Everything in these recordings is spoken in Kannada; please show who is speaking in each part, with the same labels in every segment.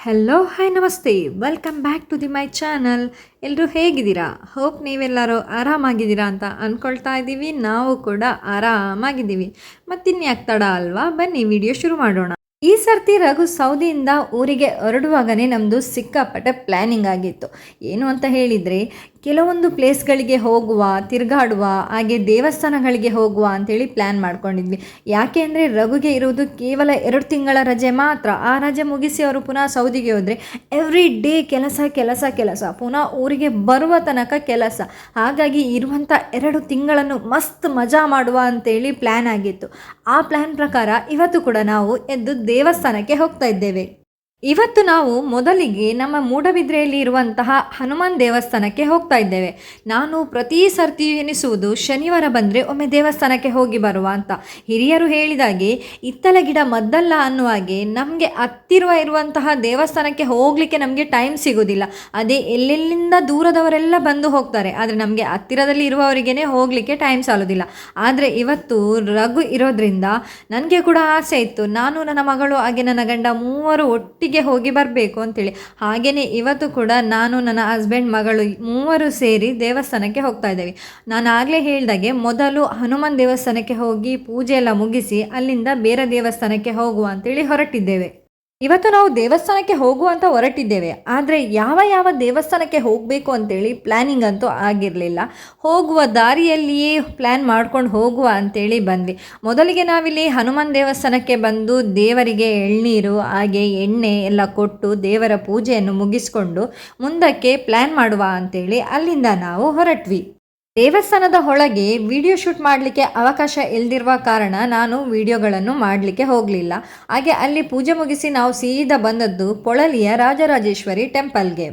Speaker 1: ಹಲೋ ಹಾಯ್ ನಮಸ್ತೆ welcome back to my channel. ಎಲ್ಲರೂ ಹೇಗಿದ್ದೀರಾ? ಹೋಪ್ ನೀವೆಲ್ಲರೂ ಆರಾಮಾಗಿದ್ದೀರಾ ಅಂತ ಅಂದ್ಕೊಳ್ತಾ ಇದ್ದೀವಿ. ನಾವು ಕೂಡ ಆರಾಮಾಗಿದ್ದೀವಿ. ಮತ್ತಿನ್ಯಾಕೆ ತಡ ಅಲ್ವಾ, ಬನ್ನಿ ವಿಡಿಯೋ ಶುರು ಮಾಡೋಣ. ಈ ಸರ್ತಿ ರಘು ಸೌದಿಯಿಂದ ಊರಿಗೆ ಹೊರಡುವಾಗನೇ ನಮ್ಮದು ಸಿಕ್ಕಾಪಟ್ಟೆ ಪ್ಲ್ಯಾನಿಂಗ್ ಆಗಿತ್ತು. ಏನು ಅಂತ ಹೇಳಿದರೆ, ಕೆಲವೊಂದು ಪ್ಲೇಸ್ಗಳಿಗೆ ಹೋಗುವ, ತಿರುಗಾಡುವ, ಹಾಗೆ ದೇವಸ್ಥಾನಗಳಿಗೆ ಹೋಗುವ ಅಂಥೇಳಿ ಪ್ಲ್ಯಾನ್ ಮಾಡ್ಕೊಂಡಿದ್ವಿ. ಯಾಕೆ ಅಂದರೆ ರಘುಗೆ ಇರುವುದು ಕೇವಲ 2 ತಿಂಗಳ ರಜೆ ಮಾತ್ರ. ಆ ರಜೆ ಮುಗಿಸಿ ಅವರು ಪುನಃ ಸೌದಿಗೆ ಹೋದರೆ ಎವ್ರಿ ಡೇ ಕೆಲಸ ಕೆಲಸ ಕೆಲಸ, ಪುನಃ ಊರಿಗೆ ಬರುವ ತನಕ ಕೆಲಸ. ಹಾಗಾಗಿ ಇರುವಂಥ 2 ತಿಂಗಳನ್ನು ಮಸ್ತ್ ಮಜಾ ಮಾಡುವ ಅಂತೇಳಿ ಪ್ಲ್ಯಾನ್ ಆಗಿತ್ತು. ಆ ಪ್ಲ್ಯಾನ್ ಪ್ರಕಾರ ಇವತ್ತು ಕೂಡ ನಾವು ಎದ್ದು ದೇವಸ್ಥಾನಕ್ಕೆ ಹೋಗ್ತಾ ಇದ್ದೇವೆ. ಇವತ್ತು ನಾವು ಮೊದಲಿಗೆ ನಮ್ಮ ಮೂಡಬಿದ್ರೆಯಲ್ಲಿ ಇರುವಂತಹ ಹನುಮಾನ್ ದೇವಸ್ಥಾನಕ್ಕೆ ಹೋಗ್ತಾ ಇದ್ದೇವೆ. ನಾನು ಪ್ರತಿ ಸರ್ತಿ ಎನಿಸುವುದು ಶನಿವಾರ ಬಂದರೆ ಒಮ್ಮೆ ದೇವಸ್ಥಾನಕ್ಕೆ ಹೋಗಿ ಬರುವ ಅಂತ. ಹಿರಿಯರು ಹೇಳಿದಾಗೆ ಇತ್ತಲ ಗಿಡ ಮದ್ದಲ್ಲ ಅನ್ನುವ ಹಾಗೆ ನಮಗೆ ಹತ್ತಿರುವ ಇರುವಂತಹ ದೇವಸ್ಥಾನಕ್ಕೆ ಹೋಗಲಿಕ್ಕೆ ನಮಗೆ ಟೈಮ್ ಸಿಗೋದಿಲ್ಲ. ಅದೇ ಎಲ್ಲೆಲ್ಲಿಂದ ದೂರದವರೆಲ್ಲ ಬಂದು ಹೋಗ್ತಾರೆ, ಆದರೆ ನಮಗೆ ಹತ್ತಿರದಲ್ಲಿ ಇರುವವರಿಗೇ ಹೋಗಲಿಕ್ಕೆ ಟೈಮ್ ಸಾಲೋದಿಲ್ಲ. ಆದರೆ ಇವತ್ತು ರಘು ಇರೋದ್ರಿಂದ ನನಗೆ ಕೂಡ ಆಸೆ ಇತ್ತು, ನಾನು ನನ್ನ ಮಗಳು ಹಾಗೆ ನನ್ನ ಗಂಡ ಮೂವರು ಒಟ್ಟಿಗೆ ಹೋಗಿ ಬರಬೇಕು ಅಂತೇಳಿ. ಹಾಗೆಯೇ ಇವತ್ತು ಕೂಡ ನಾನು, ನನ್ನ ಹಸ್ಬೆಂಡ್, ಮಗಳು ಮೂವರು ಸೇರಿ ದೇವಸ್ಥಾನಕ್ಕೆ ಹೋಗ್ತಾ ಇದ್ದೇವೆ. ನಾನು ಆಗಲೇ ಹೇಳಿದಾಗೆ ಮೊದಲು ಹನುಮಾನ್ ದೇವಸ್ಥಾನಕ್ಕೆ ಹೋಗಿ ಪೂಜೆ ಎಲ್ಲ ಮುಗಿಸಿ ಅಲ್ಲಿಂದ ಬೇರೆ ದೇವಸ್ಥಾನಕ್ಕೆ ಹೋಗುವ ಅಂತೇಳಿ ಹೊರಟಿದ್ದೇವೆ. ಇವತ್ತು ನಾವು ದೇವಸ್ಥಾನಕ್ಕೆ ಹೋಗುವಂತ ಹೊರಟಿದ್ದೇವೆ. ಆದರೆ ಯಾವ ದೇವಸ್ಥಾನಕ್ಕೆ ಹೋಗಬೇಕು ಅಂತೇಳಿ ಪ್ಲ್ಯಾನಿಂಗ್ ಅಂತೂ ಆಗಿರಲಿಲ್ಲ. ಹೋಗುವ ದಾರಿಯಲ್ಲಿಯೇ ಪ್ಲ್ಯಾನ್ ಮಾಡ್ಕೊಂಡು ಹೋಗುವ ಅಂತೇಳಿ ಬಂದ್ವಿ. ಮೊದಲಿಗೆ ನಾವಿಲ್ಲಿ ಹನುಮಾನ್ ದೇವಸ್ಥಾನಕ್ಕೆ ಬಂದು ದೇವರಿಗೆ ಎಳ್ನೀರು ಹಾಗೆ ಎಣ್ಣೆ ಎಲ್ಲ ಕೊಟ್ಟು ದೇವರ ಪೂಜೆಯನ್ನು ಮುಗಿಸ್ಕೊಂಡು ಮುಂದಕ್ಕೆ ಪ್ಲ್ಯಾನ್ ಮಾಡುವ ಅಂತೇಳಿ ಅಲ್ಲಿಂದ ನಾವು ಹೊರಟ್ವಿ. ದೇವಸ್ಥಾನದ ಒಳಗೆ ವಿಡಿಯೋ ಶೂಟ್ ಮಾಡಲಿಕ್ಕೆ ಅವಕಾಶ ಇಲ್ಲದಿರುವ ಕಾರಣ ನಾನು ವಿಡಿಯೋಗಳನ್ನು ಮಾಡಲಿಕ್ಕೆ ಹೋಗಲಿಲ್ಲ. ಹಾಗೆ ಅಲ್ಲಿ ಪೂಜೆ ಮುಗಿಸಿ ನಾವು ಸೀದಾ ಬಂದದ್ದು ಪೊಳಲಿಯ ರಾಜರಾಜೇಶ್ವರಿ ಟೆಂಪಲ್ಗೆ.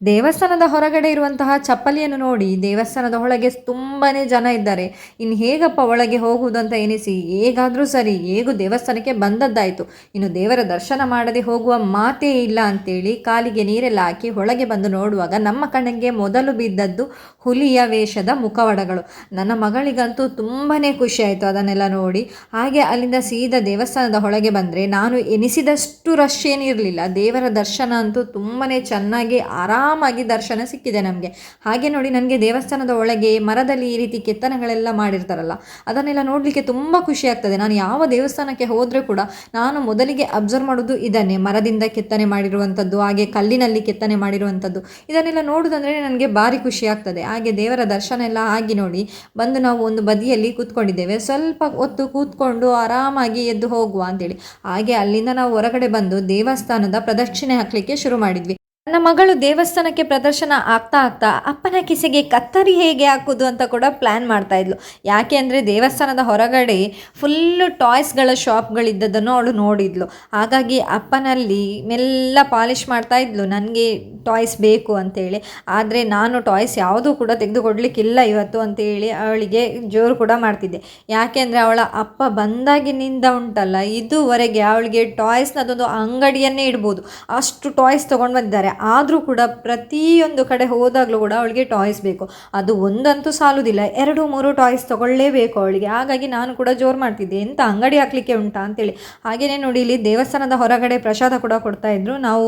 Speaker 1: ದೇವಸ್ಥಾನದ ಹೊರಗಡೆ ಇರುವಂತಹ ಚಪ್ಪಲಿಯನ್ನು ನೋಡಿ ದೇವಸ್ಥಾನದ ಒಳಗೆ ತುಂಬಾ ಜನ ಇದ್ದಾರೆ. ಇನ್ನು ಹೇಗಪ್ಪ ಒಳಗೆ ಹೋಗುವುದು ಅಂತ ಎನಿಸಿ ಹೇಗಾದರೂ ಸರಿ ಹೇಗೂ ದೇವಸ್ಥಾನಕ್ಕೆ ಬಂದದ್ದಾಯಿತು. ಇನ್ನು ದೇವರ ದರ್ಶನ ಮಾಡದೆ ಹೋಗುವ ಮಾತೇ ಇಲ್ಲ ಅಂತೇಳಿ ಕಾಲಿಗೆ ನೀರೆಲ್ಲ ಹಾಕಿ ಒಳಗೆ ಬಂದು ನೋಡುವಾಗ ನಮ್ಮ ಕಣ್ಣಿಗೆ ಮೊದಲು ಬಿದ್ದದ್ದು ಹುಲಿಯ ವೇಷದ ಮುಖವಾಡಗಳು. ನನ್ನ ಮಗಳಿಗಂತೂ ತುಂಬಾ ಖುಷಿ ಆಯಿತು ಅದನ್ನೆಲ್ಲ ನೋಡಿ. ಹಾಗೆ ಅಲ್ಲಿಂದ ಸೀದಾ ದೇವಸ್ಥಾನದ ಒಳಗೆ ಬಂದರೆ ನಾನು ಎನಿಸಿದಷ್ಟು ರಶ್ ಏನಿರಲಿಲ್ಲ. ದೇವರ ದರ್ಶನ ಅಂತೂ ತುಂಬಾ ಚೆನ್ನಾಗಿ ಆರಾಮಾಗಿ ದರ್ಶನ ಸಿಕ್ಕಿದೆ ನಮಗೆ. ಹಾಗೆ ನೋಡಿ, ನನಗೆ ದೇವಸ್ಥಾನದ ಒಳಗೆ ಮರದಲ್ಲಿ ಈ ರೀತಿ ಕೆತ್ತನೆಗಳೆಲ್ಲ ಮಾಡಿರ್ತಾರಲ್ಲ, ಅದನ್ನೆಲ್ಲ ನೋಡಲಿಕ್ಕೆ ತುಂಬ ಖುಷಿ ಆಗ್ತದೆ. ನಾನು ಯಾವ ದೇವಸ್ಥಾನಕ್ಕೆ ಹೋದರೆ ಕೂಡ ನಾನು ಮೊದಲಿಗೆ ಅಬ್ಸರ್ವ್ ಮಾಡೋದು ಇದನ್ನೇ, ಮರದಿಂದ ಕೆತ್ತನೆ ಮಾಡಿರುವಂಥದ್ದು ಹಾಗೆ ಕಲ್ಲಿನಲ್ಲಿ ಕೆತ್ತನೆ ಮಾಡಿರುವಂಥದ್ದು. ಇದನ್ನೆಲ್ಲ ನೋಡೋದಂದರೆ ನನಗೆ ಭಾರಿ ಖುಷಿ ಆಗ್ತದೆ. ಹಾಗೆ ದೇವರ ದರ್ಶನ ಎಲ್ಲ ಆಗಿ ನೋಡಿ ಬಂದು ನಾವು ಒಂದು ಬದಿಯಲ್ಲಿ ಕೂತ್ಕೊಂಡಿದ್ದೇವೆ. ಸ್ವಲ್ಪ ಹೊತ್ತು ಕೂತ್ಕೊಂಡು ಆರಾಮಾಗಿ ಎದ್ದು ಹೋಗುವ ಅಂತೇಳಿ. ಹಾಗೆ ಅಲ್ಲಿಂದ ನಾವು ಹೊರಗಡೆ ಬಂದು ದೇವಸ್ಥಾನದ ಪ್ರದಕ್ಷಿಣೆ ಹಾಕಲಿಕ್ಕೆ ಶುರು ಮಾಡಿದ್ವಿ. ನನ್ನ ಮಗಳು ದೇವಸ್ಥಾನಕ್ಕೆ ಪ್ರದರ್ಶನ ಆಗ್ತಾ ಅಪ್ಪನ ಕಿಸೆಗೆ ಕತ್ತರಿ ಹೇಗೆ ಹಾಕೋದು ಅಂತ ಕೂಡ ಪ್ಲ್ಯಾನ್ ಮಾಡ್ತಾ ಇದ್ಲು. ಯಾಕೆ ಅಂದರೆ ದೇವಸ್ಥಾನದ ಹೊರಗಡೆ ಫುಲ್ಲು ಟಾಯ್ಸ್ಗಳ ಶಾಪ್ಗಳಿದ್ದದನ್ನು ಅವಳು ನೋಡಿದ್ಲು. ಹಾಗಾಗಿ ಅಪ್ಪನಲ್ಲಿ ಮೆಲ್ಲ ಪಾಲಿಷ್ ಮಾಡ್ತಾ ಇದ್ಲು, ನನಗೆ ಟಾಯ್ಸ್ ಬೇಕು ಅಂತೇಳಿ. ಆದರೆ ನಾನು ಟಾಯ್ಸ್ ಯಾವುದೂ ಕೂಡ ತೆಗೆದುಕೊಡ್ಲಿಕ್ಕಿಲ್ಲ ಇವತ್ತು ಅಂತೇಳಿ ಅವಳಿಗೆ ಜೋರು ಕೂಡ ಮಾಡ್ತಿದ್ದೆ. ಯಾಕೆ ಅಂದರೆ ಅವಳ ಅಪ್ಪ ಬಂದಾಗಿನಿಂದ ಉಂಟಲ್ಲ, ಇದುವರೆಗೆ ಅವಳಿಗೆ ಟಾಯ್ಸ್ನದೊಂದು ಅಂಗಡಿಯನ್ನೇ ಇಡ್ಬೋದು ಅಷ್ಟು ಟಾಯ್ಸ್ ತೊಗೊಂಡು ಬಂದಿದ್ದಾರೆ. ಆದರೂ ಕೂಡ ಪ್ರತಿಯೊಂದು ಕಡೆ ಹೋದಾಗಲೂ ಕೂಡ ಅವಳಿಗೆ ಟಾಯ್ಸ್ ಬೇಕು. ಅದು ಒಂದಂತೂ ಸಾಲುವುದಿಲ್ಲ, 2-3 ಟಾಯ್ಸ್ ತೊಗೊಳ್ಳೇಬೇಕು ಅವಳಿಗೆ. ಹಾಗಾಗಿ ನಾನು ಕೂಡ ಜೋರು ಮಾಡ್ತಿದ್ದೆ, ಎಂಥ ಅಂಗಡಿ ಹಾಕಲಿಕ್ಕೆ ಉಂಟಾ ಅಂತೇಳಿ. ಹಾಗೆಯೇ ನೋಡಿ, ಇಲ್ಲಿ ದೇವಸ್ಥಾನದ ಹೊರಗಡೆ ಪ್ರಸಾದ ಕೂಡ ಕೊಡ್ತಾಯಿದ್ರು. ನಾವು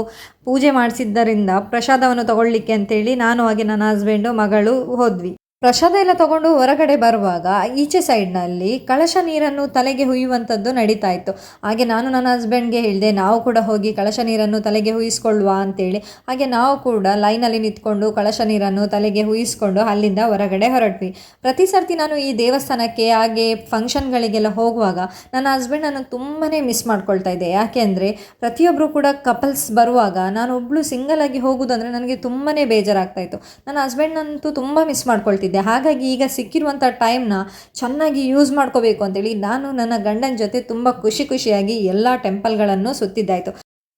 Speaker 1: ಪೂಜೆ ಮಾಡಿಸಿದ್ದರಿಂದ ಪ್ರಸಾದವನ್ನು ತಗೊಳ್ಳಿಕ್ಕೆ ಅಂತೇಳಿ ನಾನು ಹಾಗೆ ನನ್ನ ಹಸ್ಬೆಂಡು ಮಗಳು ಹೋದ್ವಿ. ಪ್ರಸಾದ ಎಲ್ಲ ತಗೊಂಡು ಹೊರಗಡೆ ಬರುವಾಗ ಈಚೆ ಸೈಡ್ನಲ್ಲಿ ಕಳಶ ನೀರನ್ನು ತಲೆಗೆ ಹುಯ್ಯುವಂಥದ್ದು ನಡೀತಾ ಇತ್ತು. ಹಾಗೆ ನಾನು ನನ್ನ ಹಸ್ಬೆಂಡ್ಗೆ ಹೇಳಿದೆ, ನಾವು ಕೂಡ ಹೋಗಿ ಕಳಶ ನೀರನ್ನು ತಲೆಗೆ ಹುಯಿಸ್ಕೊಳ್ಳುವ ಅಂತೇಳಿ. ಹಾಗೆ ನಾವು ಕೂಡ ಲೈನಲ್ಲಿ ನಿಂತ್ಕೊಂಡು ಕಳಶ ನೀರನ್ನು ತಲೆಗೆ ಹುಯಿಸ್ಕೊಂಡು ಅಲ್ಲಿಂದ ಹೊರಗಡೆ ಹೊರಟ್ವಿ. ಪ್ರತಿ ಸರ್ತಿ ನಾನು ಈ ದೇವಸ್ಥಾನಕ್ಕೆ ಹಾಗೆ ಫಂಕ್ಷನ್ಗಳಿಗೆಲ್ಲ ಹೋಗುವಾಗ ನನ್ನ ಹಸ್ಬೆಂಡನ್ನು ತುಂಬಾ ಮಿಸ್ ಮಾಡ್ಕೊಳ್ತಾ ಇದ್ದೆ. ಯಾಕೆ ಅಂದರೆ ಪ್ರತಿಯೊಬ್ಬರು ಕೂಡ ಕಪಲ್ಸ್ ಬರುವಾಗ ನಾನು ಒಬ್ಬಳು ಸಿಂಗಲ್ ಆಗಿ ಹೋಗೋದಂದರೆ ನನಗೆ ತುಂಬಾ ಬೇಜಾರಾಗ್ತಾಯಿತ್ತು. ನನ್ನ ಹಸ್ಬೆಂಡ್ನಂತೂ ತುಂಬ ಮಿಸ್ ಮಾಡ್ಕೊಳ್ತಿದ್ದೆ. ಹಾಗಾಗಿ ಈಗ ಸಿಕ್ಕಿರುವಂಥ ಟೈಮ್ನ ಚೆನ್ನಾಗಿ ಯೂಸ್ ಮಾಡ್ಕೋಬೇಕು ಅಂತೇಳಿ ನಾನು ನನ್ನ ಗಂಡನ ಜೊತೆ ತುಂಬ ಖುಷಿಯಾಗಿ ಎಲ್ಲ ಟೆಂಪಲ್ಗಳನ್ನು ಸುತ್ತಿದ್ದಾಯಿತು.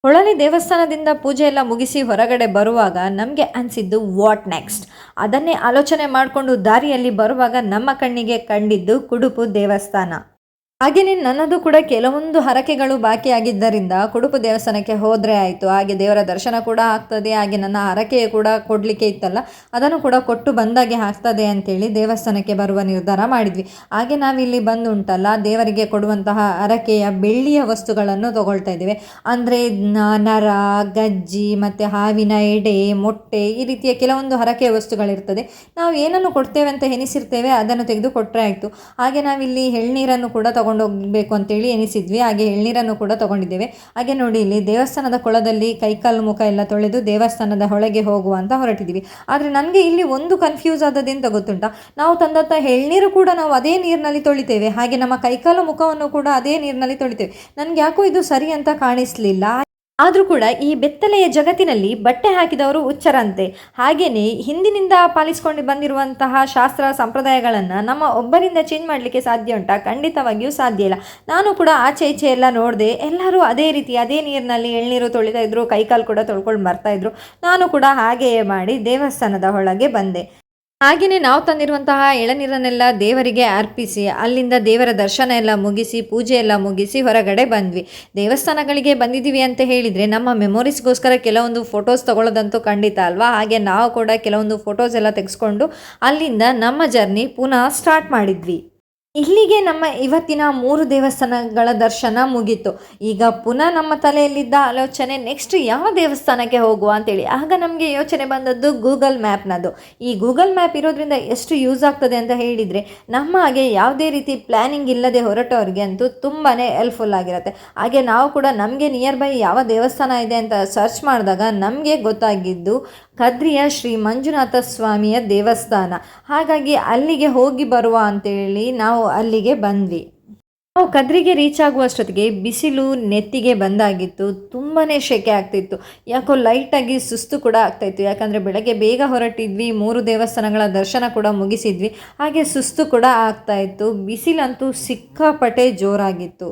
Speaker 1: ಹೊಳಲಿ ದೇವಸ್ಥಾನದಿಂದ ಪೂಜೆ ಎಲ್ಲ ಮುಗಿಸಿ ಹೊರಗಡೆ ಬರುವಾಗ ನಮಗೆ ಅನಿಸಿದ್ದು ವಾಟ್ ನೆಕ್ಸ್ಟ್, ಅದನ್ನೇ ಆಲೋಚನೆ ಮಾಡಿಕೊಂಡು ದಾರಿಯಲ್ಲಿ ಬರುವಾಗ ನಮ್ಮ ಕಣ್ಣಿಗೆ ಕಂಡಿದ್ದು ಕುಡುಪು ದೇವಸ್ಥಾನ. ಹಾಗೆಯೇ ನನ್ನದು ಕೂಡ ಕೆಲವೊಂದು ಹರಕೆಗಳು ಬಾಕಿಯಾಗಿದ್ದರಿಂದ ಕುಡುಪು ದೇವಸ್ಥಾನಕ್ಕೆ ಹೋದರೆ ಆಯಿತು, ಹಾಗೆ ದೇವರ ದರ್ಶನ ಕೂಡ ಆಗ್ತದೆ, ಹಾಗೆ ನನ್ನ ಹರಕೆ ಕೂಡ ಕೊಡಲಿಕ್ಕೆ ಇತ್ತಲ್ಲ ಅದನ್ನು ಕೂಡ ಕೊಟ್ಟು ಬಂದಾಗೆ ಆಗ್ತದೆ ಅಂತೇಳಿ ದೇವಸ್ಥಾನಕ್ಕೆ ಬರುವ ನಿರ್ಧಾರ ಮಾಡಿದ್ವಿ. ಹಾಗೆ ನಾವಿಲ್ಲಿ ಬಂದು ಉಂಟಲ್ಲ ದೇವರಿಗೆ ಕೊಡುವಂತಹ ಹರಕೆಯ ಬೆಳ್ಳಿಯ ವಸ್ತುಗಳನ್ನು ತಗೊಳ್ತಾ ಇದ್ದೇವೆ. ಅಂದರೆ ನರ, ಗಜ್ಜಿ ಮತ್ತು ಹಾವಿನ ಎಡೆ, ಮೊಟ್ಟೆ, ಈ ರೀತಿಯ ಕೆಲವೊಂದು ಹರಕೆಯ ವಸ್ತುಗಳಿರ್ತದೆ. ನಾವು ಏನನ್ನು ಕೊಡ್ತೇವೆ ಅಂತ ಎನಿಸಿರ್ತೇವೆ ಅದನ್ನು ತೆಗೆದು ಕೊಟ್ಟರೆ ಆಯಿತು. ಹಾಗೆ ನಾವಿಲ್ಲಿ ಎಳ್ನೀರನ್ನು ಕೂಡ ತಗೊಂಡು ಹೋಗಬೇಕು ಅಂತೇಳಿ ಎನಿಸಿದ್ವಿ. ಹಾಗೆ ಎಳ್ನೀರನ್ನು ಕೂಡ ತಗೊಂಡಿದ್ದೇವೆ. ಹಾಗೆ ನೋಡಿ ಇಲ್ಲಿ ದೇವಸ್ಥಾನದ ಕೊಳದಲ್ಲಿ ಕೈಕಾಲು ಮುಖ ಎಲ್ಲ ತೊಳೆದು ದೇವಸ್ಥಾನದ ಒಳಗೆ ಹೋಗುವ ಅಂತ ಹೊರಟಿದ್ದೀವಿ. ಆದರೆ ನನಗೆ ಇಲ್ಲಿ ಒಂದು ಕನ್ಫ್ಯೂಸ್ ಆದದ್ದೆಂತ ಗೊತ್ತುಂಟಾ, ನಾವು ತಂದಂಥ ಎಳ್ನೀರು ಕೂಡ ನಾವು ಅದೇ ನೀರಿನಲ್ಲಿ ತೊಳಿತೇವೆ, ಹಾಗೆ ನಮ್ಮ ಕೈಕಾಲು ಮುಖವನ್ನು ಕೂಡ ಅದೇ ನೀರಿನಲ್ಲಿ ತೊಳಿತೇವೆ. ನನಗೆ ಯಾಕೋ ಇದು ಸರಿ ಅಂತ ಕಾಣಿಸಲಿಲ್ಲ. ಆದರೂ ಕೂಡ ಈ ಬೆತ್ತಲೆಯ ಜಗತ್ತಿನಲ್ಲಿ ಬಟ್ಟೆ ಹಾಕಿದವರು ಹುಚ್ಚರಂತೆ. ಹಾಗೆಯೇ ಹಿಂದಿನಿಂದ ಪಾಲಿಸಿಕೊಂಡು ಬಂದಿರುವಂತಹ ಶಾಸ್ತ್ರ ಸಂಪ್ರದಾಯಗಳನ್ನು ನಮ್ಮ ಒಬ್ಬರಿಂದ ಚೇಂಜ್ ಮಾಡಲಿಕ್ಕೆ ಸಾಧ್ಯ ಉಂಟಾ? ಖಂಡಿತವಾಗಿಯೂ ಸಾಧ್ಯ ಇಲ್ಲ. ನಾನು ಕೂಡ ಆಚೆ ಈಚೆ ಎಲ್ಲ ನೋಡಿದೆ, ಎಲ್ಲರೂ ಅದೇ ರೀತಿ ಅದೇ ನೀರಿನಲ್ಲಿ ಎಳ್ನೀರು ತೊಳಿತಾ ಇದ್ರು, ಕೈಕಾಲು ಕೂಡ ತೊಳ್ಕೊಂಡು ಬರ್ತಾಯಿದ್ರು. ನಾನು ಕೂಡ ಹಾಗೆಯೇ ಮಾಡಿ ದೇವಸ್ಥಾನದ ಒಳಗೆ ಬಂದೆ. ಹಾಗೆಯೇ ನಾವು ತಂದಿರುವಂತಹ ಎಳನೀರನ್ನೆಲ್ಲ ದೇವರಿಗೆ ಅರ್ಪಿಸಿ ಅಲ್ಲಿಂದ ದೇವರ ದರ್ಶನ ಎಲ್ಲ ಮುಗಿಸಿ ಪೂಜೆ ಎಲ್ಲ ಮುಗಿಸಿ ಹೊರಗಡೆ ಬಂದ್ವಿ. ದೇವಸ್ಥಾನಗಳಿಗೆ ಬಂದಿದ್ದೀವಿ ಅಂತ ಹೇಳಿದರೆ ನಮ್ಮ ಮೆಮೊರೀಸ್ಗೋಸ್ಕರ ಕೆಲವೊಂದು ಫೋಟೋಸ್ ತೊಗೊಳ್ಳೋದಂತೂ ಖಂಡಿತ ಅಲ್ವಾ. ಹಾಗೆ ನಾವು ಕೂಡ ಕೆಲವೊಂದು ಫೋಟೋಸ್ ಎಲ್ಲ ತೆಗೆಸ್ಕೊಂಡು ಅಲ್ಲಿಂದ ನಮ್ಮ ಜರ್ನಿ ಪುನಃ ಸ್ಟಾರ್ಟ್ ಮಾಡಿದ್ವಿ. ಇಲ್ಲಿಗೆ ನಮ್ಮ ಇವತ್ತಿನ 3 ದೇವಸ್ಥಾನಗಳ ದರ್ಶನ ಮುಗೀತು. ಈಗ ಪುನಃ ನಮ್ಮ ತಲೆಯಲ್ಲಿದ್ದ ಆಲೋಚನೆ ನೆಕ್ಸ್ಟ್ ಯಾವ ದೇವಸ್ಥಾನಕ್ಕೆ ಹೋಗುವ ಅಂತೇಳಿ. ಆಗ ನಮಗೆ ಯೋಚನೆ ಬಂದದ್ದು ಗೂಗಲ್ ಮ್ಯಾಪ್ನದು. ಈ ಗೂಗಲ್ ಮ್ಯಾಪ್ ಇರೋದ್ರಿಂದ ಎಷ್ಟು ಯೂಸ್ ಆಗ್ತದೆ ಅಂತ ಹೇಳಿದರೆ, ನಮ್ಮ ಹಾಗೆ ಯಾವುದೇ ರೀತಿ ಪ್ಲ್ಯಾನಿಂಗ್ ಇಲ್ಲದೆ ಹೊರಟವ್ರಿಗೆ ಅಂತೂ ತುಂಬಾ ಹೆಲ್ಪ್ಫುಲ್ ಆಗಿರುತ್ತೆ. ಹಾಗೆ ನಾವು ಕೂಡ ನಮಗೆ ನಿಯರ್ ಬೈ ಯಾವ ದೇವಸ್ಥಾನ ಇದೆ ಅಂತ ಸರ್ಚ್ ಮಾಡಿದಾಗ ನಮಗೆ ಗೊತ್ತಾಗಿದ್ದು ಕದ್ರಿಯ ಶ್ರೀ ಮಂಜುನಾಥ ಸ್ವಾಮಿಯ ದೇವಸ್ಥಾನ. ಹಾಗಾಗಿ ಅಲ್ಲಿಗೆ ಹೋಗಿ ಬರುವ ಅಂತೇಳಿ ನಾವು ಅಲ್ಲಿಗೆ ಬಂದ್ವಿ. ನಾವು ಕದ್ರಿಗೆ ರೀಚ್ ಆಗುವಷ್ಟೊತ್ತಿಗೆ ಬಿಸಿಲು ನೆತ್ತಿಗೆ ಬಂದಾಗಿತ್ತು. ತುಂಬಾ ಸೆಕೆ ಆಗ್ತಿತ್ತು. ಯಾಕೋ ಲೈಟಾಗಿ ಸುಸ್ತು ಕೂಡ ಆಗ್ತಾಯಿತ್ತು. ಯಾಕಂದರೆ ಬೆಳಗ್ಗೆ ಬೇಗ ಹೊರಟಿದ್ವಿ, 3 ದೇವಸ್ಥಾನಗಳ ದರ್ಶನ ಕೂಡ ಮುಗಿಸಿದ್ವಿ. ಹಾಗೆ ಸುಸ್ತು ಕೂಡ ಆಗ್ತಾಯಿತ್ತು. ಬಿಸಿಲಂತೂ ಸಿಕ್ಕಾಪಟ್ಟೆ ಜೋರಾಗಿತ್ತು.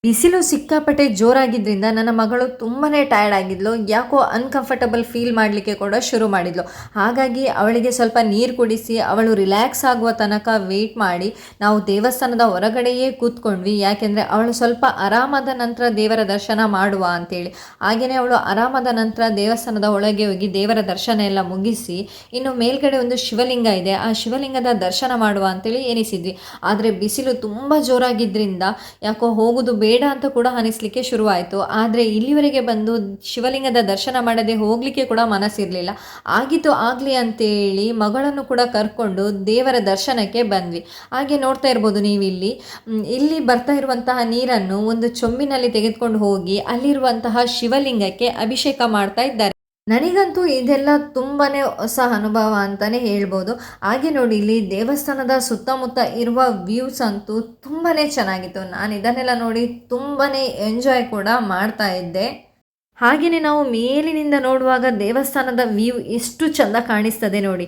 Speaker 1: ಬಿಸಿಲು ಸಿಕ್ಕಾಪಟ್ಟೆ ಜೋರಾಗಿದ್ದರಿಂದ ನನ್ನ ಮಗಳು ತುಂಬಾ ಟಯರ್ಡ್ ಆಗಿದ್ಲು. ಯಾಕೋ ಅನ್ಕಂಫರ್ಟಬಲ್ ಫೀಲ್ ಮಾಡಲಿಕ್ಕೆ ಕೂಡ ಶುರು ಮಾಡಿದ್ಲು. ಹಾಗಾಗಿ ಅವಳಿಗೆ ಸ್ವಲ್ಪ ನೀರು ಕುಡಿಸಿ ಅವಳು ರಿಲ್ಯಾಕ್ಸ್ ಆಗುವ ತನಕ ವೆಯ್ಟ್ ಮಾಡಿ ನಾವು ದೇವಸ್ಥಾನದ ಹೊರಗಡೆಯೇ ಕೂತ್ಕೊಂಡ್ವಿ. ಯಾಕೆಂದರೆ ಅವಳು ಸ್ವಲ್ಪ ಆರಾಮಾದ ನಂತರ ದೇವರ ದರ್ಶನ ಮಾಡುವ ಅಂತೇಳಿ. ಹಾಗೆಯೇ ಅವಳು ಆರಾಮಾದ ನಂತರ ದೇವಸ್ಥಾನದ ಒಳಗೆ ಹೋಗಿ ದೇವರ ದರ್ಶನ ಎಲ್ಲ ಮುಗಿಸಿ ಇನ್ನು ಮೇಲ್ಗಡೆ ಒಂದು ಶಿವಲಿಂಗ ಇದೆ, ಆ ಶಿವಲಿಂಗದ ದರ್ಶನ ಮಾಡುವ ಅಂತೇಳಿ ಎನಿಸಿದ್ವಿ. ಆದರೆ ಬಿಸಿಲು ತುಂಬ ಜೋರಾಗಿದ್ದರಿಂದ ಯಾಕೋ ಹೋಗೋದು ಬೇಡ ಅಂತ ಕೂಡ ಅನಿಸ್ಲಿಕ್ಕೆ ಶುರುವಾಯಿತು. ಆದರೆ ಇಲ್ಲಿವರೆಗೆ ಬಂದು ಶಿವಲಿಂಗದ ದರ್ಶನ ಮಾಡದೆ ಹೋಗಲಿಕ್ಕೆ ಕೂಡ ಮನಸ್ಸಿರಲಿಲ್ಲ. ಆಗಿದ್ದು ಆಗಲಿ ಅಂತೇಳಿ ಮಗಳನ್ನು ಕೂಡ ಕರ್ಕೊಂಡು ದೇವರ ದರ್ಶನಕ್ಕೆ ಬಂದ್ವಿ. ಹಾಗೆ ನೋಡ್ತಾ ಇರ್ಬೋದು ನೀವು ಇಲ್ಲಿ ಬರ್ತಾ ಇರುವಂತಹ ನೀರನ್ನು ಒಂದು ಚೊಂಬಿನಲ್ಲಿ ತೆಗೆದುಕೊಂಡು ಹೋಗಿ ಅಲ್ಲಿರುವಂತಹ ಶಿವಲಿಂಗಕ್ಕೆ ಅಭಿಷೇಕ ಮಾಡ್ತಾ ಇದ್ದಾರೆ. ನನಗಂತೂ ಇದೆಲ್ಲ ತುಂಬಾ ಹೊಸ ಅನುಭವ ಅಂತಲೇ ಹೇಳ್ಬೋದು. ಹಾಗೆ ನೋಡಿ ಇಲ್ಲಿ ದೇವಸ್ಥಾನದ ಸುತ್ತಮುತ್ತ ಇರುವ ವ್ಯೂಸ್ ಅಂತೂ ತುಂಬಾ ಚೆನ್ನಾಗಿತ್ತು. ನಾನು ಇದನ್ನೆಲ್ಲ ನೋಡಿ ತುಂಬಾ ಎಂಜಾಯ್ ಕೂಡ ಮಾಡ್ತಾ ಇದ್ದೆ. ಹಾಗೆಯೇ ನಾವು ಮೇಲಿನಿಂದ ನೋಡುವಾಗ ದೇವಸ್ಥಾನದ ವ್ಯೂ ಎಷ್ಟು ಚೆಂದ ಕಾಣಿಸ್ತದೆ ನೋಡಿ.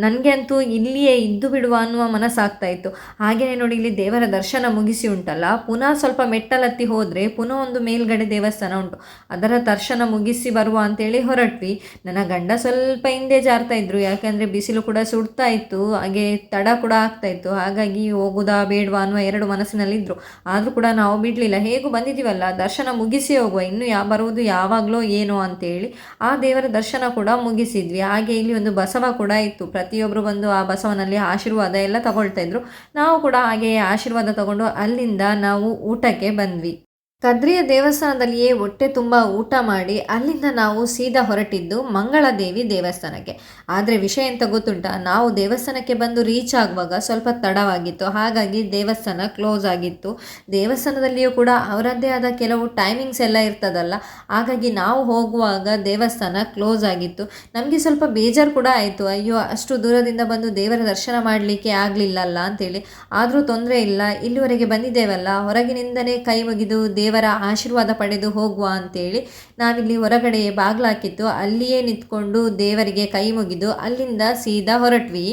Speaker 1: ನನಗೆ ಅಂತೂ ಇಲ್ಲಿಯೇ ಇದ್ದು ಬಿಡುವ ಅನ್ನುವ ಮನಸ್ಸಾಗ್ತಾ ಇತ್ತು. ಹಾಗೆಯೇ ನೋಡಿ ಇಲ್ಲಿ ದೇವರ ದರ್ಶನ ಮುಗಿಸಿ ಉಂಟಲ್ಲ, ಪುನಃ ಸ್ವಲ್ಪ ಮೆಟ್ಟಲತ್ತಿ ಹೋದರೆ ಪುನಃ ಒಂದು ಮೇಲ್ಗಡೆ ದೇವಸ್ಥಾನ ಉಂಟು. ಅದರ ದರ್ಶನ ಮುಗಿಸಿ ಬರುವ ಅಂತೇಳಿ ಹೊರಟ್ವಿ. ನನ್ನ ಗಂಡ ಸ್ವಲ್ಪ ಹಿಂದೆ ಜಾರ್ತಾ ಇದ್ರು, ಯಾಕೆಂದರೆ ಬಿಸಿಲು ಕೂಡ ಸುಡ್ತಾ ಇತ್ತು, ಹಾಗೆ ತಡ ಕೂಡ ಆಗ್ತಾ ಇತ್ತು. ಹಾಗಾಗಿ ಹೋಗುದಾ ಬೇಡವಾ ಅನ್ನುವ 2 ಮನಸ್ಸಿನಲ್ಲಿದ್ದರು. ಆದರೂ ಕೂಡ ನಾವು ಬಿಡಲಿಲ್ಲ. ಹೇಗೂ ಬಂದಿದ್ದೀವಲ್ಲ, ದರ್ಶನ ಮುಗಿಸಿ ಹೋಗುವ, ಇನ್ನು ಬರುವುದು ಯಾವಾಗಲೋ ಏನೋ ಅಂತೇಳಿ ಆ ದೇವರ ದರ್ಶನ ಕೂಡ ಮುಗಿಸಿದ್ವಿ. ಹಾಗೆ ಇಲ್ಲಿ ಒಂದು ಬಸವ ಕೂಡ ಇತ್ತು. ಪ್ರತಿಯೊಬ್ಬರು ಬಂದು ಆ ಬಸವನಲ್ಲಿ ಆಶೀರ್ವಾದ ಎಲ್ಲ ತಗೊಳ್ತಾ ಇದ್ರು. ನಾವು ಕೂಡ ಹಾಗೆ ಆಶೀರ್ವಾದ ತಗೊಂಡು ಅಲ್ಲಿಂದ ನಾವು ಊಟಕ್ಕೆ ಬಂದ್ವಿ. ಕದ್ರಿಯ ದೇವಸ್ಥಾನದಲ್ಲಿಯೇ ಹೊಟ್ಟೆ ತುಂಬ ಊಟ ಮಾಡಿ ಅಲ್ಲಿಂದ ನಾವು ಸೀದಾ ಹೊರಟಿದ್ದು ಮಂಗಳಾದೇವಿ ದೇವಸ್ಥಾನಕ್ಕೆ. ಆದರೆ ವಿಷಯ ಎಂತ ಗೊತ್ತುಂಟ, ನಾವು ದೇವಸ್ಥಾನಕ್ಕೆ ಬಂದು ರೀಚ್ ಆಗುವಾಗ ಸ್ವಲ್ಪ ತಡವಾಗಿತ್ತು. ಹಾಗಾಗಿ ದೇವಸ್ಥಾನ ಕ್ಲೋಸ್ ಆಗಿತ್ತು. ದೇವಸ್ಥಾನದಲ್ಲಿಯೂ ಕೂಡ ಅವರದ್ದೇ ಆದ ಕೆಲವು ಟೈಮಿಂಗ್ಸ್ ಎಲ್ಲ ಇರ್ತದಲ್ಲ, ಹಾಗಾಗಿ ನಾವು ಹೋಗುವಾಗ ದೇವಸ್ಥಾನ ಕ್ಲೋಸ್ ಆಗಿತ್ತು. ನಮಗೆ ಸ್ವಲ್ಪ ಬೇಜಾರು ಕೂಡ ಆಯಿತು. ಅಯ್ಯೋ, ಅಷ್ಟು ದೂರದಿಂದ ಬಂದು ದೇವರ ದರ್ಶನ ಮಾಡಲಿಕ್ಕೆ ಆಗಲಿಲ್ಲಲ್ಲ ಅಂತೇಳಿ. ಆದರೂ ತೊಂದರೆ ಇಲ್ಲ, ಇಲ್ಲಿವರೆಗೆ ಬಂದಿದ್ದೇವಲ್ಲ, ಹೊರಗಿನಿಂದಲೇ ಕೈ ಮುಗಿದು ದೇವರ ಆಶೀರ್ವಾದ ಪಡೆದು ಹೋಗುವ ಅಂತೇಳಿ ನಾವಿಲ್ಲಿ ಹೊರಗಡೆ ಬಾಗ್ಲಾಕಿತ್ತು, ಅಲ್ಲಿಯೇ ನಿಂತ್ಕೊಂಡು ದೇವರಿಗೆ ಕೈ ಮುಗಿದು ಅಲ್ಲಿಂದ ಸೀದಾ ಹೊರಟ್ವಿ.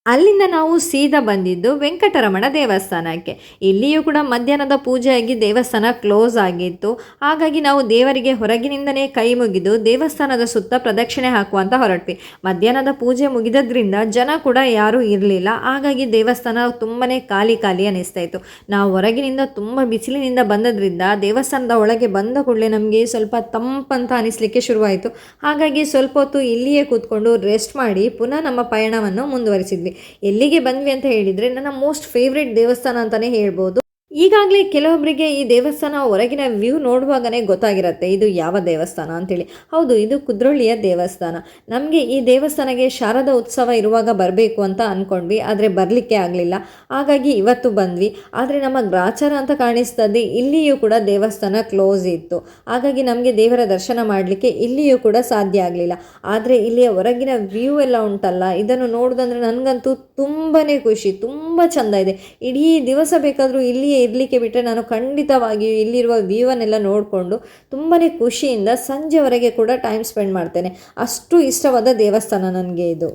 Speaker 1: ಅಲ್ಲಿಂದ ನಾವು ಸೀದಾ ಬಂದಿದ್ದು ವೆಂಕಟರಮಣ ದೇವಸ್ಥಾನಕ್ಕೆ. ಇಲ್ಲಿಯೂ ಕೂಡ ಮಧ್ಯಾಹ್ನದ ಪೂಜೆಯಾಗಿ ದೇವಸ್ಥಾನ ಕ್ಲೋಸ್ ಆಗಿತ್ತು. ಹಾಗಾಗಿ ನಾವು ದೇವರಿಗೆ ಹೊರಗಿನಿಂದನೇ ಕೈ ಮುಗಿದು ದೇವಸ್ಥಾನದ ಸುತ್ತ ಪ್ರದಕ್ಷಿಣೆ ಹಾಕುವಂತ ಹೊರಟ್ವಿ. ಮಧ್ಯಾಹ್ನದ ಪೂಜೆ ಮುಗಿದದ್ರಿಂದ ಜನ ಕೂಡ ಯಾರೂ ಇರಲಿಲ್ಲ. ಹಾಗಾಗಿ ದೇವಸ್ಥಾನ ತುಂಬನೇ ಖಾಲಿ ಖಾಲಿ ಅನಿಸ್ತಾ ಇತ್ತು. ನಾವು ಹೊರಗಿನಿಂದ ತುಂಬ ಬಿಸಿಲಿನಿಂದ ಬಂದದ್ರಿಂದ ದೇವಸ್ಥಾನದ ಒಳಗೆ ಬಂದ ಕೂಡಲೇ ನಮಗೆ ಸ್ವಲ್ಪ ತಂಪಂತ ಅನಿಸ್ಲಿಕ್ಕೆ ಶುರುವಾಯಿತು. ಹಾಗಾಗಿ ಸ್ವಲ್ಪ ಹೊತ್ತು ಇಲ್ಲಿಯೇ ಕೂತ್ಕೊಂಡು ರೆಸ್ಟ್ ಮಾಡಿ ಪುನಃ ನಮ್ಮ ಪಯಣವನ್ನು ಮುಂದುವರಿಸಿದ್ವಿ. ಎಲ್ಲಿಗೆ ಬಂದ್ವಿ ಅಂತ ಹೇಳಿದರೆ ನನ್ನ ಮೋಸ್ಟ್ ಫೇವ್ರೆಟ್ ದೇವಸ್ಥಾನ ಅಂತಲೇ ಹೇಳ್ಬೋದು. ಈಗಾಗಲೇ ಕೆಲವೊಬ್ಬರಿಗೆ ಈ ದೇವಸ್ಥಾನ ಹೊರಗಿನ ವ್ಯೂ ನೋಡುವಾಗಲೇ ಗೊತ್ತಾಗಿರುತ್ತೆ ಇದು ಯಾವ ದೇವಸ್ಥಾನ ಅಂತೇಳಿ. ಹೌದು, ಇದು ಕುದ್ರೋಳಿಯ ದೇವಸ್ಥಾನ. ನಮಗೆ ಈ ದೇವಸ್ಥಾನಕ್ಕೆ ಶಾರದಾ ಉತ್ಸವ ಇರುವಾಗ ಬರಬೇಕು ಅಂತ ಅಂದ್ಕೊಂಡ್ವಿ, ಆದರೆ ಬರಲಿಕ್ಕೆ ಆಗಲಿಲ್ಲ. ಹಾಗಾಗಿ ಇವತ್ತು ಬಂದ್ವಿ. ಆದರೆ ನಮ್ಮ ಗ್ರಾಚಾರ ಅಂತ ಕಾಣಿಸ್ತದೆ ಇಲ್ಲಿಯೂ ಕೂಡ ದೇವಸ್ಥಾನ ಕ್ಲೋಸ್ ಇತ್ತು. ಹಾಗಾಗಿ ನಮಗೆ ದೇವರ ದರ್ಶನ ಮಾಡಲಿಕ್ಕೆ ಇಲ್ಲಿಯೂ ಕೂಡ ಸಾಧ್ಯ ಆಗಲಿಲ್ಲ. ಆದರೆ ಇಲ್ಲಿಯ ಹೊರಗಿನ ವ್ಯೂ ಎಲ್ಲ ಉಂಟಲ್ಲ, ಇದನ್ನು ನೋಡೋದಂದ್ರೆ ನನಗಂತೂ ತುಂಬಾ ಖುಷಿ, ತುಂಬ ಚೆಂದ ಇದೆ. ಇಡೀ ದಿವಸ ಬೇಕಾದರೂ ಇಲ್ಲಿಯೇ ಇರಲಿಕ್ಕೆ ಬಿಟ್ಟರೆ ನಾನು ಖಂಡಿತವಾಗಿಯೂ ಇಲ್ಲಿರುವ ವ್ಯೂವನ್ನೆಲ್ಲ ನೋಡಿಕೊಂಡು ತುಂಬಾ ಖುಷಿಯಿಂದ ಸಂಜೆವರೆಗೆ ಕೂಡ ಟೈಮ್ ಸ್ಪೆಂಡ್ ಮಾಡ್ತೇನೆ. ಅಷ್ಟು ಇಷ್ಟವಾದ ದೇವಸ್ಥಾನ ನನಗೆ ಇದು.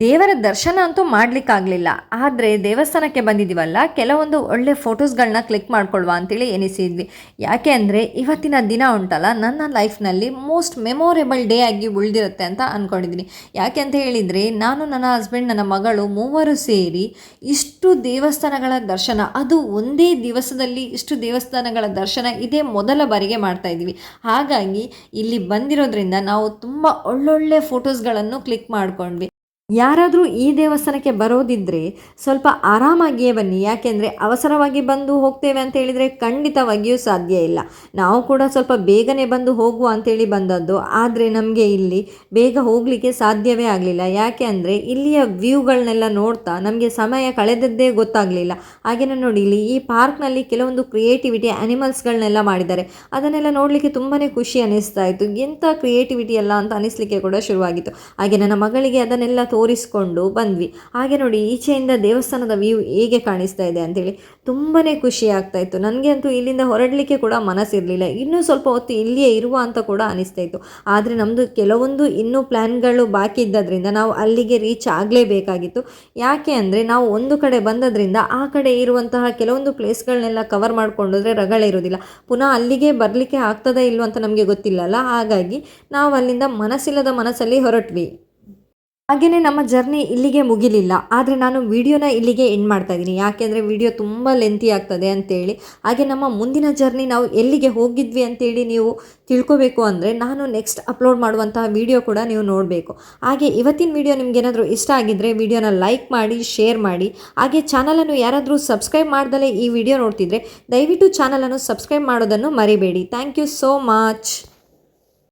Speaker 1: ದೇವರ ದರ್ಶನ ಅಂತೂ ಮಾಡಲಿಕ್ಕಾಗಲಿಲ್ಲ, ಆದರೆ ದೇವಸ್ಥಾನಕ್ಕೆ ಬಂದಿದ್ದೀವಲ್ಲ, ಕೆಲವೊಂದು ಒಳ್ಳೆ ಫೋಟೋಸ್ಗಳನ್ನ ಕ್ಲಿಕ್ ಮಾಡ್ಕೊಳ್ವಾ ಅಂತೇಳಿ ಎನಿಸಿದ್ವಿ. ಯಾಕೆ ಅಂದರೆ ಇವತ್ತಿನ ದಿನ ಉಂಟಲ್ಲ, ನನ್ನ ಲೈಫ್ನಲ್ಲಿ ಮೋಸ್ಟ್ ಮೆಮೊರೇಬಲ್ ಡೇ ಆಗಿ ಉಳಿದಿರುತ್ತೆ ಅಂತ ಅಂದ್ಕೊಂಡಿದ್ದೀನಿ. ಯಾಕೆ ಅಂತ ಹೇಳಿದರೆ ನಾನು, ನನ್ನ ಹಸ್ಬೆಂಡ್, ನನ್ನ ಮಗಳು ಮೂವರು ಸೇರಿ ಇಷ್ಟು ದೇವಸ್ಥಾನಗಳ ದರ್ಶನ, ಅದು ಒಂದೇ ದಿವಸದಲ್ಲಿ ಇಷ್ಟು ದೇವಸ್ಥಾನಗಳ ದರ್ಶನ ಇದೇ ಮೊದಲ ಬಾರಿಗೆ ಮಾಡ್ತಾಯಿದ್ವಿ. ಹಾಗಾಗಿ ಇಲ್ಲಿ ಬಂದಿರೋದ್ರಿಂದ ನಾವು ತುಂಬ ಒಳ್ಳೊಳ್ಳೆ ಫೋಟೋಸ್ಗಳನ್ನು ಕ್ಲಿಕ್ ಮಾಡ್ಕೊಂಡ್ವಿ. ಯಾರಾದರೂ ಈ ದೇವಸ್ಥಾನಕ್ಕೆ ಬರೋದಿದ್ದರೆ ಸ್ವಲ್ಪ ಆರಾಮಾಗಿಯೇ ಬನ್ನಿ. ಯಾಕೆಂದರೆ ಅವಸರವಾಗಿ ಬಂದು ಹೋಗ್ತೇವೆ ಅಂತ ಹೇಳಿದರೆ ಖಂಡಿತವಾಗಿಯೂ ಸಾಧ್ಯ ಇಲ್ಲ. ನಾವು ಕೂಡ ಸ್ವಲ್ಪ ಬೇಗನೆ ಬಂದು ಹೋಗುವ ಅಂತೇಳಿ ಬಂದದ್ದು, ಆದರೆ ನಮಗೆ ಇಲ್ಲಿ ಬೇಗ ಹೋಗಲಿಕ್ಕೆ ಸಾಧ್ಯವೇ ಆಗಲಿಲ್ಲ. ಯಾಕೆ ಅಂದರೆ ಇಲ್ಲಿಯ ವ್ಯೂಗಳನ್ನೆಲ್ಲ ನೋಡ್ತಾ ನಮಗೆ ಸಮಯ ಕಳೆದದ್ದೇ ಗೊತ್ತಾಗಲಿಲ್ಲ. ಹಾಗೆಯೇ ನೋಡಿ, ಇಲ್ಲಿ ಈ ಪಾರ್ಕ್ನಲ್ಲಿ ಕೆಲವೊಂದು ಕ್ರಿಯೇಟಿವಿಟಿ ಆ್ಯನಿಮಲ್ಸ್ಗಳನ್ನೆಲ್ಲ ಮಾಡಿದ್ದಾರೆ. ಅದನ್ನೆಲ್ಲ ನೋಡಲಿಕ್ಕೆ ತುಂಬಾ ಖುಷಿ ಅನ್ನಿಸ್ತಾ ಇತ್ತು. ಎಂಥ ಕ್ರಿಯೇಟಿವಿಟಿ ಎಲ್ಲ ಅಂತ ಅನಿಸ್ಲಿಕ್ಕೆ ಕೂಡ ಶುರುವಾಗಿತ್ತು. ಹಾಗೆ ನನ್ನ ಮಗಳಿಗೆ ಅದನ್ನೆಲ್ಲ ತೋರಿಸ್ಕೊಂಡು ಬಂದ್ವಿ. ಹಾಗೆ ನೋಡಿ, ಈಚೆಯಿಂದ ದೇವಸ್ಥಾನದ ವ್ಯೂ ಹೇಗೆ ಕಾಣಿಸ್ತಾ ಇದೆ ಅಂತೇಳಿ ತುಂಬಾ ಖುಷಿ ಆಗ್ತಾ ಇತ್ತು. ನನಗೆ ಅಂತೂ ಇಲ್ಲಿಂದ ಹೊರಡಲಿಕ್ಕೆ ಕೂಡ ಮನಸ್ಸಿರಲಿಲ್ಲ. ಇನ್ನೂ ಸ್ವಲ್ಪ ಹೊತ್ತು ಇಲ್ಲಿಯೇ ಇರುವ ಅಂತ ಕೂಡ ಅನಿಸ್ತಾ ಇತ್ತು. ಆದರೆ ನಮ್ಮದು ಕೆಲವೊಂದು ಇನ್ನೂ ಪ್ಲ್ಯಾನ್ಗಳು ಬಾಕಿ ಇದ್ದದ್ರಿಂದ ನಾವು ಅಲ್ಲಿಗೆ ರೀಚ್ ಆಗಲೇಬೇಕಾಗಿತ್ತು. ಯಾಕೆ ಅಂದರೆ ನಾವು ಒಂದು ಕಡೆ ಬಂದದ್ರಿಂದ ಆ ಕಡೆ ಇರುವಂತಹ ಕೆಲವೊಂದು ಪ್ಲೇಸ್ಗಳನ್ನೆಲ್ಲ ಕವರ್ ಮಾಡಿಕೊಂಡ್ರೆ ರಗಳೆ ಇರೋದಿಲ್ಲ. ಪುನಃ ಅಲ್ಲಿಗೆ ಬರಲಿಕ್ಕೆ ಆಗ್ತದೋ ಇಲ್ವೋ ಅಂತ ನಮಗೆ ಗೊತ್ತಿಲ್ಲಲ್ಲ. ಹಾಗಾಗಿ ನಾವು ಅಲ್ಲಿಂದ ಮನಸ್ಸಿಲ್ಲದ ಮನಸ್ಸಲ್ಲಿ ಹೊರಟ್ವಿ. ಹಾಗೆಯೇ ನಮ್ಮ ಜರ್ನಿ ಇಲ್ಲಿಗೆ ಮುಗಿಲಿಲ್ಲ, ಆದರೆ ನಾನು ವಿಡಿಯೋನ ಇಲ್ಲಿಗೆ ಎಂಡ್ ಮಾಡ್ತಾ ಇದ್ದೀನಿ. ಯಾಕೆಂದರೆ ವಿಡಿಯೋ ತುಂಬ ಲೆಂತಿ ಆಗ್ತದೆ ಅಂತೇಳಿ. ಹಾಗೆ ನಮ್ಮ ಮುಂದಿನ ಜರ್ನಿ ನಾವು ಎಲ್ಲಿಗೆ ಹೋಗಿದ್ವಿ ಅಂತೇಳಿ ನೀವು ತಿಳ್ಕೊಬೇಕು ಅಂದರೆ ನಾನು ನೆಕ್ಸ್ಟ್ ಅಪ್ಲೋಡ್ ಮಾಡುವಂತಹ ವಿಡಿಯೋ ಕೂಡ ನೀವು ನೋಡಬೇಕು. ಹಾಗೆ ಇವತ್ತಿನ ವಿಡಿಯೋ ನಿಮಗೇನಾದರೂ ಇಷ್ಟ ಆಗಿದ್ದರೆ ವಿಡಿಯೋನ ಲೈಕ್ ಮಾಡಿ, ಶೇರ್ ಮಾಡಿ. ಹಾಗೆ ಚಾನಲನ್ನು ಯಾರಾದರೂ ಸಬ್ಸ್ಕ್ರೈಬ್ ಮಾಡ್ದಲೇ ಈ ವಿಡಿಯೋ ನೋಡ್ತಿದ್ರೆ ದಯವಿಟ್ಟು ಚಾನಲನ್ನು ಸಬ್ಸ್ಕ್ರೈಬ್ ಮಾಡೋದನ್ನು ಮರಿಬೇಡಿ. Thank you so much.